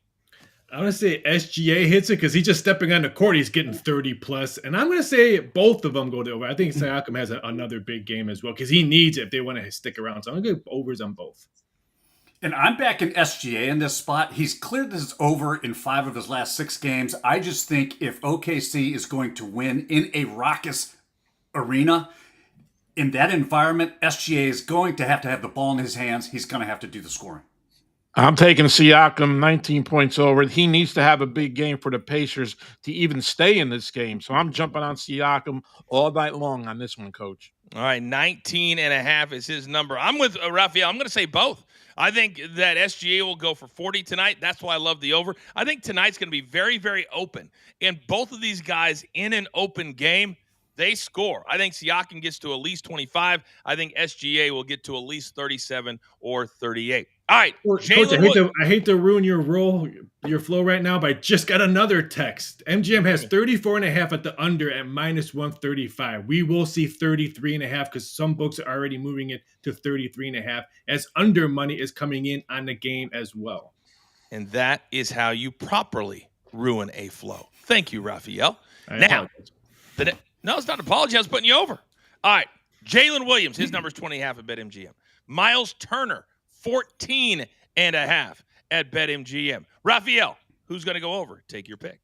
I'm going to say SGA hits it because he's just stepping on the court. He's getting 30 plus. And I'm going to say both of them go to over. I think Siakam has another big game as well because he needs it if they want to stick around. So I'm going to go overs on both. And I'm back in SGA in this spot. He's cleared this over in 5 of his last 6 games. I just think if OKC is going to win in a raucous arena, in that environment, SGA is going to have the ball in his hands. He's going to have to do the scoring. I'm taking Siakam 19 points over. He needs to have a big game for the Pacers to even stay in this game. So I'm jumping on Siakam all night long on this one, Coach. All right, 19.5 is his number. I'm with Raphael. I'm going to say both. I think that SGA will go for 40 tonight. That's why I love the over. I think tonight's going to be very, very open. And both of these guys in an open game, they score. I think Siakam gets to at least 25. I think SGA will get to at least 37 or 38. All right, Coach, I hate to ruin your flow right now, but I just got another text. MGM has 34.5 at the under at minus 135. We will see 33.5 because some books are already moving it to 33.5 as under money is coming in on the game as well. And that is how you properly ruin a flow. Thank you, Raphael. No, it's not an apology. I was putting you over. All right, Jalen Williams, his number's 20.5 at BetMGM. Miles Turner, 14.5 at BetMGM. Raphael, who's going to go over? Take your pick.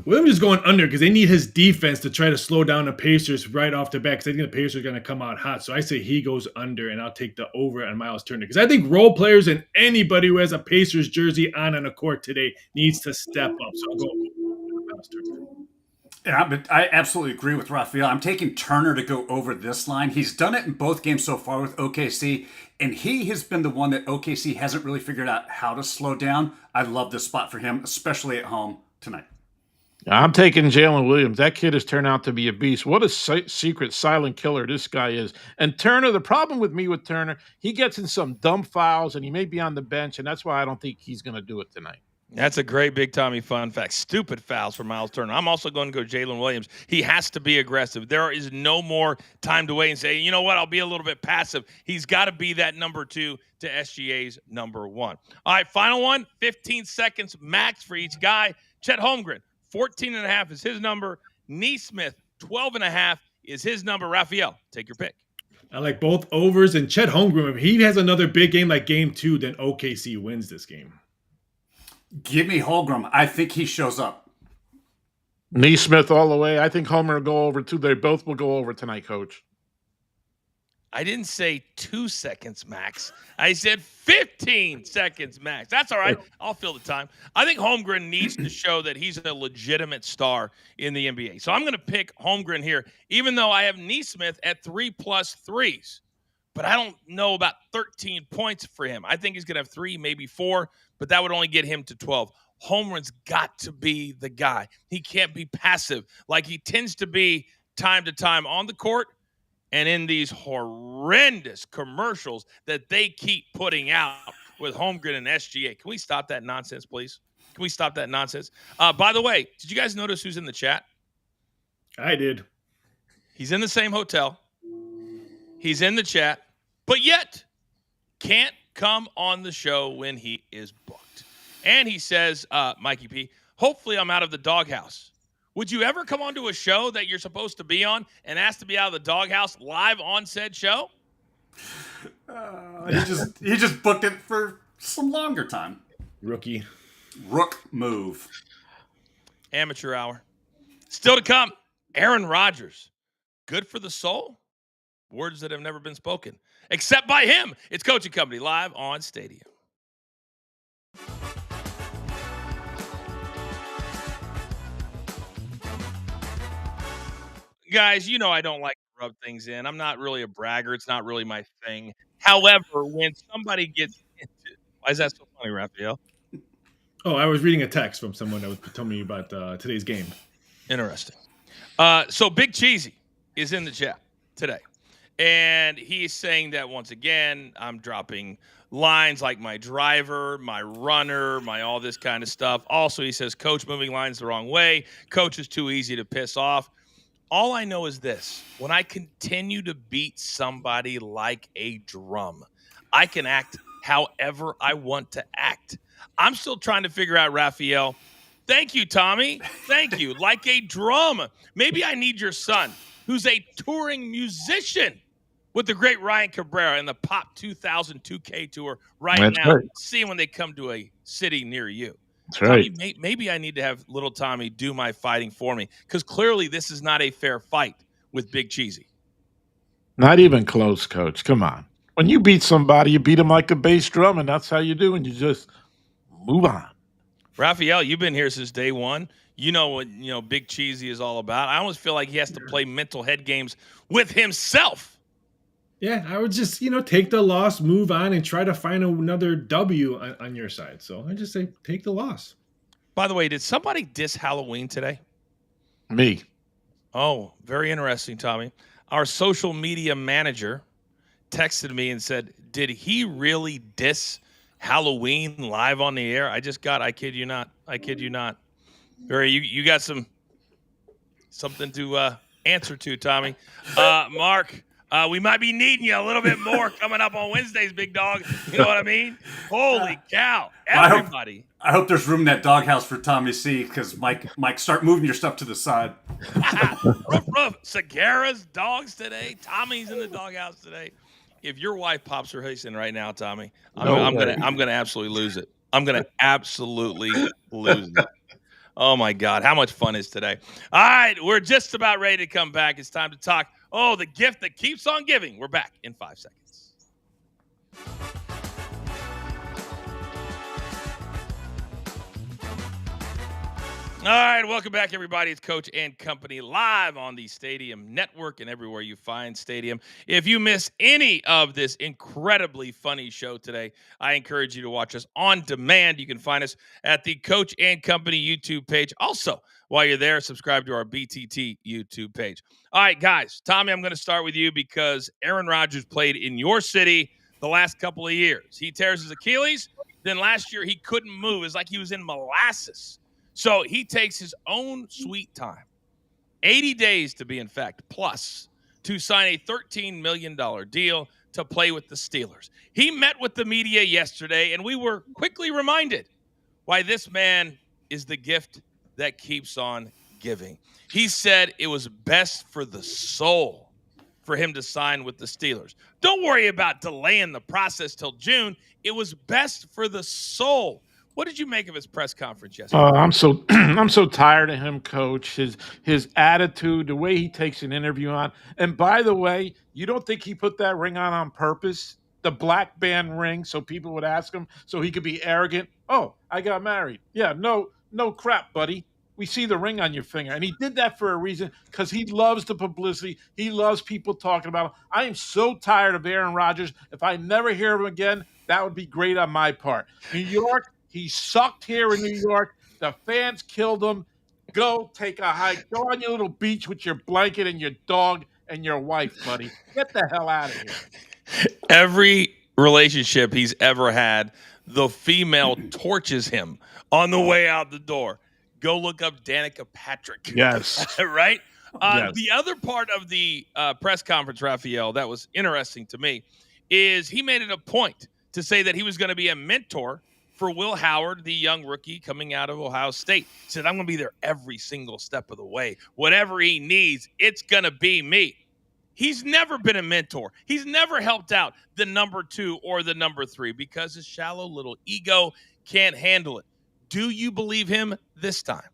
Williams is going under because they need his defense to try to slow down the Pacers right off the bat because I think the Pacers are going to come out hot. So I say he goes under, and I'll take the over on Miles Turner because I think role players and anybody who has a Pacers jersey on the court today needs to step up. So I'll go over Miles Turner. Yeah, I absolutely agree with Raphael. I'm taking Turner to go over this line. He's done it in both games so far with OKC, and he has been the one that OKC hasn't really figured out how to slow down. I love this spot for him, especially at home tonight. I'm taking Jalen Williams. That kid has turned out to be a beast. What a secret silent killer this guy is. And Turner, the problem with me with Turner, he gets in some dumb fouls, and he may be on the bench, and that's why I don't think he's going to do it tonight. That's a great Big Tommy fun fact. Stupid fouls for Miles Turner. I'm also going to go Jalen Williams. He has to be aggressive. There is no more time to wait and say, you know what, I'll be a little bit passive. He's got to be that number 2 to SGA's number 1. All right, final one, 15 seconds max for each guy. Chet Holmgren, 14.5 is his number. Neesmith, 12.5 is his number. Raphael, take your pick. I like both overs, and Chet Holmgren, if he has another big game like game 2, then OKC wins this game. Give me Holmgren. I think he shows up. Neesmith all the way. I think Homer will go over too. They both will go over tonight, Coach. I didn't say 2 seconds max. I said 15 seconds max. That's all right. I'll fill the time. I think Holmgren needs to show that he's a legitimate star in the NBA. So I'm going to pick Holmgren here, even though I have Neesmith at 3+ threes. But I don't know about 13 points for him. I think he's going to have 3, maybe 4, but that would only get him to 12. Holmgren's got to be the guy. He can't be passive like he tends to be time to time on the court and in these horrendous commercials that they keep putting out with Holmgren and SGA. Can we stop that nonsense, please? Can we stop that nonsense? By the way, did you guys notice who's in the chat? I did. He's in the same hotel. He's in the chat, but yet can't come on the show when he is booked. And he says, Mikey P, hopefully I'm out of the doghouse. Would you ever come onto a show that you're supposed to be on and ask to be out of the doghouse live on said show? He just booked it for some longer time. Rookie. Rook move. Amateur hour. Still to come, Aaron Rodgers. Good for the soul? Words that have never been spoken, except by him. It's Coaching Company live on Stadium. Guys, you know I don't like to rub things in. I'm not really a bragger. It's not really my thing. However, when somebody gets into, why is that so funny, Raphael? Oh, I was reading a text from someone that was telling me about today's game. Interesting. So Big Cheesy is in the chat today. And he's saying that once again, I'm dropping lines like my driver, my runner, my all this kind of stuff. Also, he says, Coach, moving lines the wrong way. Coach is too easy to piss off. All I know is this. When I continue to beat somebody like a drum, I can act however I want to act. I'm still trying to figure out, Raphael. Thank you, Tommy. Thank you. Like a drum. Maybe I need your son, who's a touring musician with the great Ryan Cabrera in the Pop 2000 2K Tour That's now. right. See when they come to a city near you. That's Tommy, right. maybe I need to have little Tommy do my fighting for me, because clearly this is not a fair fight with Big Cheesy. Not even close, Coach. Come on. When you beat somebody, you beat them like a bass drum, and that's how you do, and you just move on. Raphael, you've been here since day one. You know what Big Cheesy is all about. I almost feel like he has to play mental head games with himself. Yeah, I would just, take the loss, move on, and try to find another W on your side. So I just say take the loss. By the way, did somebody diss Halloween today? Me. Oh, very interesting, Tommy. Our social media manager texted me and said, did he really diss Halloween live on the air? I kid you not. You got something to answer to, Tommy. Mark, we might be needing you a little bit more coming up on Wednesdays, big dog. You know what I mean? Holy cow. Everybody. I hope there's room in that doghouse for Tommy C, because Mike, start moving your stuff to the side. Ruff. Sagara's dogs today. Tommy's in the doghouse today. If your wife pops her face in right now, Tommy, I'm gonna absolutely lose it. I'm gonna absolutely lose it. Oh my God, how much fun is today? All right, we're just about ready to come back. It's time to talk. Oh, the gift that keeps on giving. We're back in 5 seconds. All right, welcome back, everybody. It's Coach and Company live on the Stadium Network and everywhere you find Stadium. If you miss any of this incredibly funny show today, I encourage you to watch us on demand. You can find us at the Coach and Company YouTube page. Also, while you're there, subscribe to our BTT YouTube page. All right, guys, Tommy, I'm going to start with you because Aaron Rodgers played in your city the last couple of years. He tears his Achilles. Then last year, he couldn't move. It's like he was in molasses. So he takes his own sweet time, 80 days to be in fact, plus to sign a $13 million deal to play with the Steelers. He met with the media yesterday, and we were quickly reminded why this man is the gift that keeps on giving. He said it was best for the soul for him to sign with the Steelers. Don't worry about delaying the process till June. It was best for the soul. What did you make of his press conference yesterday? I'm so tired of him, Coach. His attitude, the way he takes an interview on. And by the way, you don't think he put that ring on purpose? The black band ring, so people would ask him, so he could be arrogant. Oh, I got married. Yeah, no crap, buddy. We see the ring on your finger. And he did that for a reason, because he loves the publicity. He loves people talking about him. I am so tired of Aaron Rodgers. If I never hear him again, that would be great on my part. New York, he sucked here in New York. The fans killed him. Go take a hike. Go on your little beach with your blanket and your dog and your wife, buddy. Get the hell out of here. Every relationship he's ever had, the female torches him on the way out the door. Go look up Danica Patrick. Yes. Right? Yes. The other part of the press conference, Raphael, that was interesting to me, is he made it a point to say that he was going to be a mentor for Will Howard, the young rookie coming out of Ohio State. He said, I'm going to be there every single step of the way. Whatever he needs, it's going to be me. He's never been a mentor. He's never helped out the number 2 or the number 3 because his shallow little ego can't handle it. Do you believe him this time?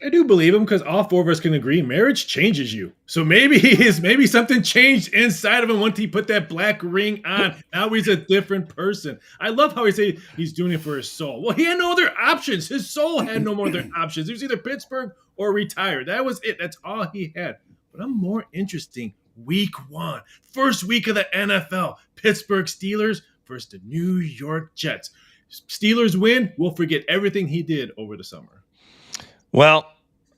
I do believe him because all 4 of us can agree marriage changes you. So maybe something changed inside of him once he put that black ring on. Now he's a different person. I love how he say he's doing it for his soul. Well, he had no other options. His soul had no more other options. It was either Pittsburgh or retire. That was it. That's all he had. but I'm more interested week 1, first week of the NFL. Pittsburgh Steelers versus the New York Jets. Steelers win, we'll forget everything he did over the summer. Well,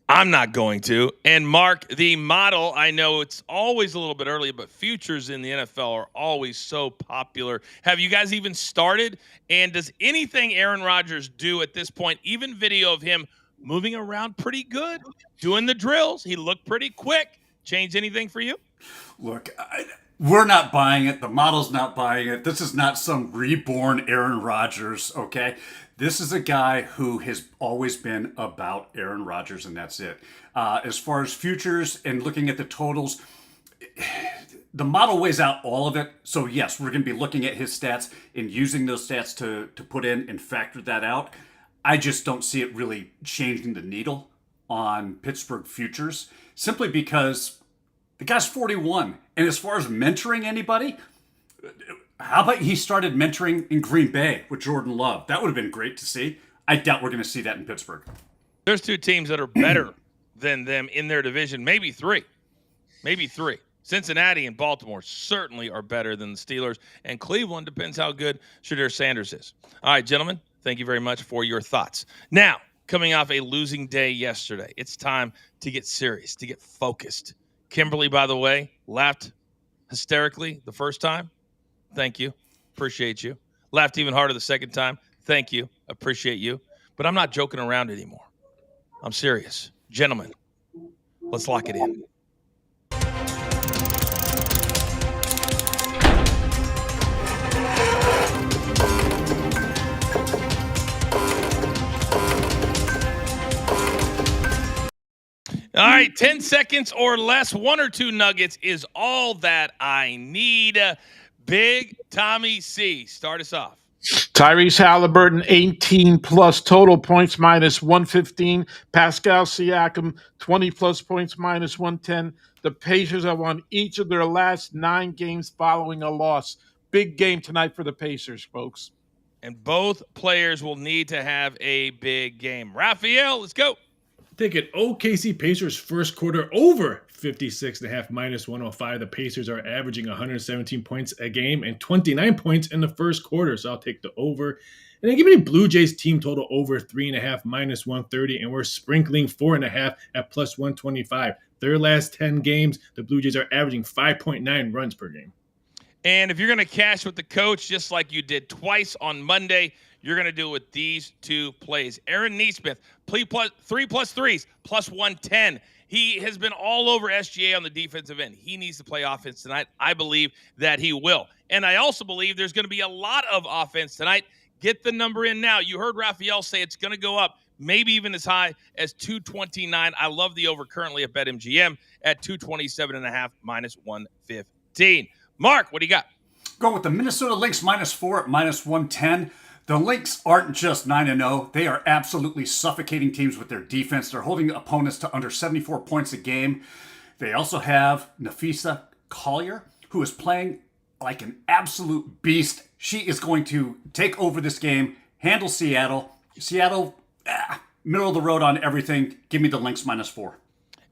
I'm not going to. And Mark, the model, I know it's always a little bit early, but futures in the NFL are always so popular. Have you guys even started? And does anything Aaron Rodgers do at this point, even video of him moving around pretty good, doing the drills, he looked pretty quick, change anything for you? Look, we're not buying it. The model's not buying it. This is not some reborn Aaron Rodgers, okay? This is a guy who has always been about Aaron Rodgers, and that's it. As far as futures and looking at the totals, the model weighs out all of it. So, yes, we're going to be looking at his stats and using those stats to put in and factor that out. I just don't see it really changing the needle on Pittsburgh futures, simply because the guy's 41. And as far as mentoring anybody, how about he started mentoring in Green Bay with Jordan Love? That would have been great to see. I doubt we're going to see that in Pittsburgh. There's 2 teams that are better than them in their division, maybe 3. Maybe 3. Cincinnati and Baltimore certainly are better than the Steelers, and Cleveland depends how good Shadir Sanders is. All right, gentlemen, thank you very much for your thoughts. Now, coming off a losing day yesterday, it's time to get serious, to get focused. Kimberly, by the way, laughed hysterically the first time. Thank you. Appreciate you. Laughed even harder the second time. Thank you. Appreciate you. But I'm not joking around anymore. I'm serious. Gentlemen, let's lock it in. All right, 10 seconds or less, 1 or 2 nuggets is all that I need. Big Tommy C, start us off. Tyrese Halliburton, 18-plus total points, minus 115. Pascal Siakam, 20-plus points, minus 110. The Pacers have won each of their last 9 games following a loss. Big game tonight for the Pacers, folks. And both players will need to have a big game. Raphael, let's go. Take it OKC Pacers first quarter over 56.5 minus 105. The Pacers are averaging 117 points a game and 29 points in the first quarter. So I'll take the over. And then give me the Blue Jays team total over 3.5 minus 130. And we're sprinkling 4.5 at plus 125. Their last 10 games, the Blue Jays are averaging 5.9 runs per game. And if you're going to cash with the coach, just like you did twice on Monday, you're going to do it with these 2 plays. Aaron Nesmith, 3+3s, plus 110. He has been all over SGA on the defensive end. He needs to play offense tonight. I believe that he will. And I also believe there's going to be a lot of offense tonight. Get the number in now. You heard Raphael say it's going to go up, maybe even as high as 229. I love the over currently at BetMGM at 227.5 minus 115. Mark, what do you got? Go with the Minnesota Lynx -4 at minus 110. The Lynx aren't just 9-0. They are absolutely suffocating teams with their defense. They're holding opponents to under 74 points a game. They also have Nafisa Collier, who is playing like an absolute beast. She is going to take over this game, handle Seattle. Seattle, middle of the road on everything. Give me the Lynx -4.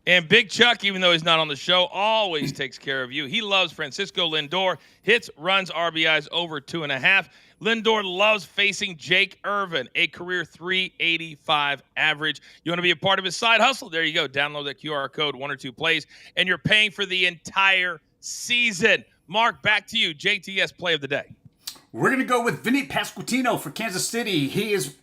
And Big Chuck, even though he's not on the show, always takes care of you. He loves Francisco Lindor. Hits, runs, RBIs over 2.5. Lindor loves facing Jake Irvin, a career 385 average. You want to be a part of his side hustle? There you go. Download that QR code, 1 or 2 plays, and you're paying for the entire season. Mark, back to you. JTS play of the day. We're going to go with Vinny Pasquantino for Kansas City. He has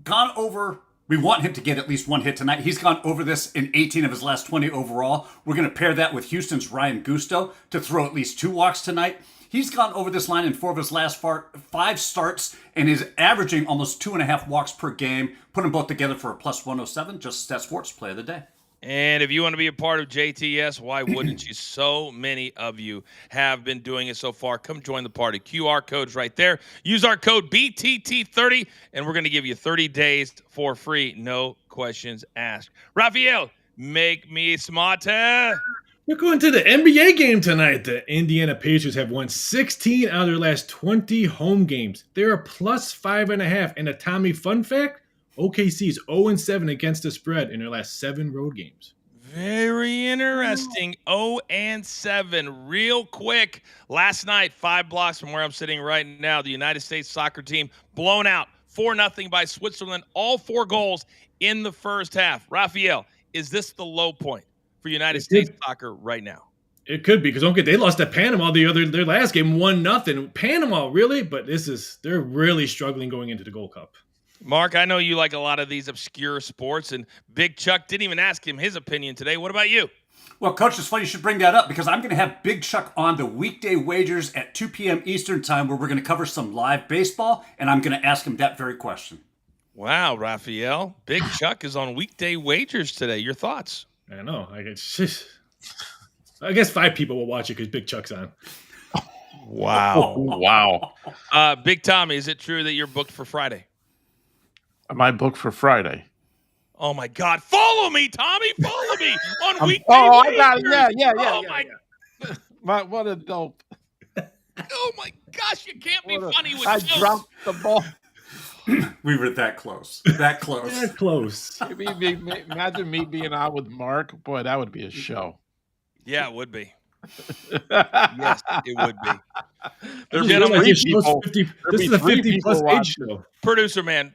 gone over. We want him to get at least 1 hit tonight. He's gone over this in 18 of his last 20 overall. We're going to pair that with Houston's Ryan Gusto to throw at least 2 walks tonight. He's gone over this line in 4 of his last 5 starts and is averaging almost 2.5 walks per game. Put them both together for a plus 107. Just Stat Sports play of the day. And if you want to be a part of JTS, why wouldn't you? So many of you have been doing it so far. Come join the party. QR code's right there. Use our code BTT30, and we're going to give you 30 days for free. No questions asked. Raphael, make me smarter. We're going to the NBA game tonight. The Indiana Pacers have won 16 out of their last 20 home games. They're plus 5.5. And a Tommy fun fact, OKC is 0-7 against the spread in their last 7 road games. Very interesting. 0-7. Real quick. Last night, 5 blocks from where I'm sitting right now, the United States soccer team blown out 4-0 by Switzerland. All 4 goals in the first half. Raphael, is this the low point for United States soccer right now? It could be, because don't get, they lost to Panama their last game 1-0. Panama, really? But they're really struggling going into the Gold Cup. Mark, I know you like a lot of these obscure sports, and Big Chuck didn't even ask him his opinion today. What about you? Well, Coach, it's funny you should bring that up, because I'm going to have Big Chuck on the weekday wagers at 2 p.m. Eastern time, where we're going to cover some live baseball, and I'm going to ask him that very question. Wow, Raphael. Big Chuck is on weekday wagers today. Your thoughts? I know. I guess 5 people will watch it because Big Chuck's on. Wow. Wow. Big Tommy, is it true that you're booked for Friday? Am I booked for Friday? Oh my God! Follow me, Tommy. Follow me on weekday. I got it. Yeah. Oh my! What a dope! Oh my gosh! You can't be funny with I jokes. dropped the ball. We were that close. That close. That close. Imagine me being out with Mark. Boy, that would be a show. Yeah, it would be. Yes, it would be. There'd Gentlemen, be This three people. this is a 50 plus people age show. Producer man,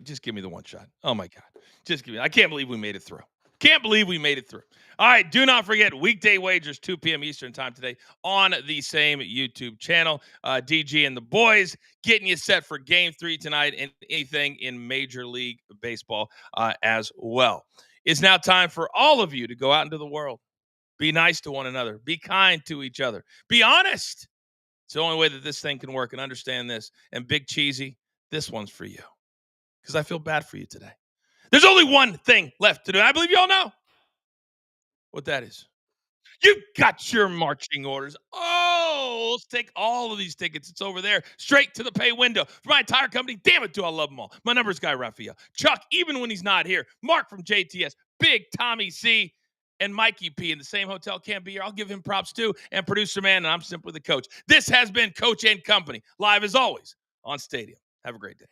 just give me the one shot. Oh my God, just give me. I can't believe we made it through. All right, do not forget weekday wagers 2 p.m. Eastern time today on the same YouTube channel. DG and the boys getting you set for Game 3 tonight and anything in Major League Baseball as well. It's now time for all of you to go out into the world. Be nice to one another. Be kind to each other. Be honest. It's the only way that this thing can work, and understand this. And Big Cheesy, this one's for you, because I feel bad for you today. There's only one thing left to do. I believe you all know what that is. You got your marching orders. Oh, let's take all of these tickets. It's over there, straight to the pay window for my entire company. Damn it, do I love them all. My number's Guy Raphael. Chuck, even when he's not here. Mark from JTS. Big Tommy C. And Mikey P in the same hotel can't be here. I'll give him props too. And producer man, and I'm simply the coach. This has been Coach and Company, live as always on Stadium. Have a great day.